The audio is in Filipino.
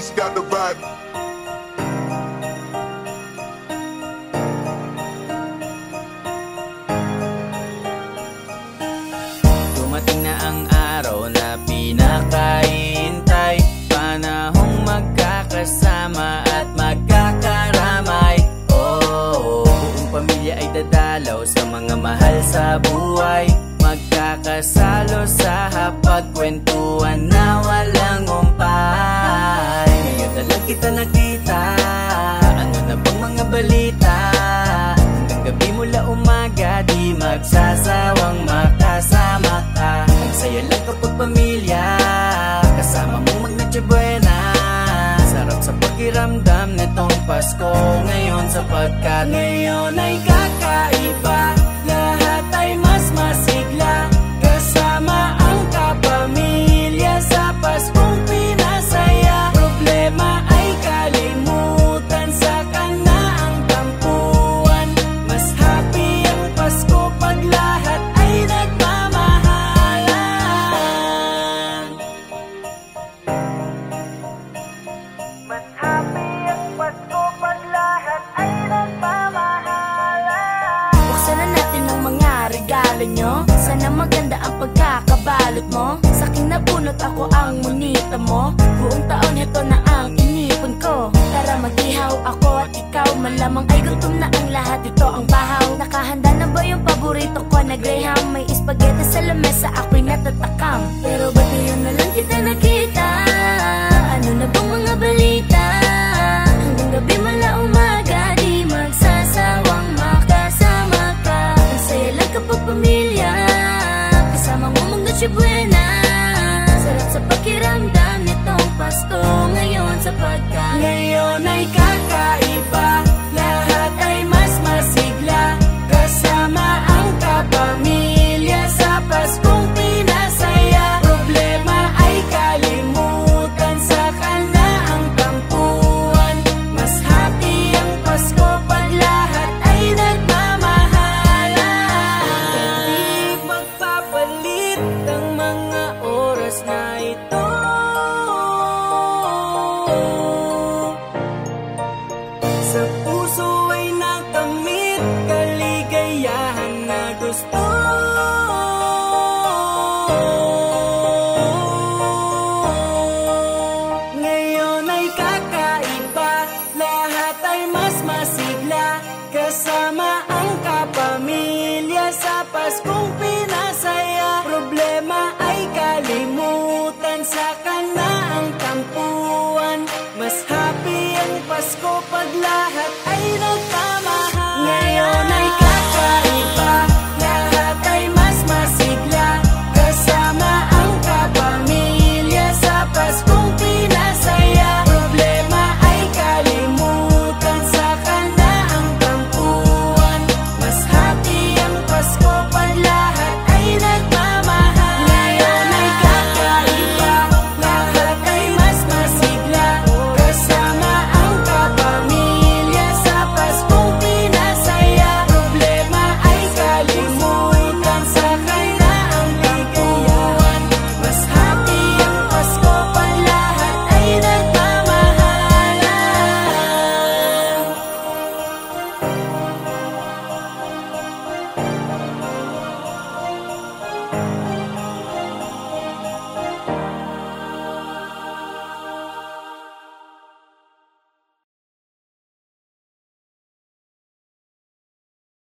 He's got the vibe. Dumating na ang araw na pinakaintay, panahong magkakasama at magkakaramay. Oh, buong pamilya ay dadalaw sa mga mahal sa buhay, magkakasalo sa hapagkwentuhan na walang umpay. Ngayon na lang kita nakita, ano na bang mga balita? Hanggang gabi mula umaga, di magsasawang makasama ka. Ang saya lang kapag pamilya, kasama mong mag-Noche Buena. Sarap sa pakiramdam nitong Pasko ngayon, sapagkat ngayon ay kakaiba. Lahat ay mas masigla, kasama ang kapamilya sa Paskong pinasaya. Problema ay kalimutan, saka na ang tampuan. Mas happy ang Pasko pag lahat ay nagmamahalan. Mas happy ang Pasko pag lahat ay nagmamahalan. Buksan na natin ang mga regalo nyo, sana maganda ang pagkakabalot mo. Sa aking nabunot ako ang monita mo, buong taon ito na ang inipon ko. Tara mag-ihaw ako at ikaw, malamang ay gutom na ang lahat, ito ang bahaw. Nakahanda na ba yung paborito ko na graham? May spaghetti sa lamesa, ako'y natatakam. Pero ba't ngayon na lang kita nakita? Ano na bang mga balita? Hanggang gabi mula umaga, di magsasawang makasama ka. Ang saya lang kapag pamilya, kasama mo mag-Noche Buena. Sarap sa pakiramdam nitong Pasko ngayon, sapagkat Ngayon ay kakaiba, lahat ay mas masigla, kasama ang kapamilya sa Paskong pinasaya. Problema ay kalimutan, saka na ang tampuan. Mas happy ang Pasko pag lahat ay nagmamahalan. Di magpapalit ang mga oras na ito. Sa puso ay nakamit kaligayahan na gusto. Ngayon ay kakaiba, lahat ay mas masigla, kasama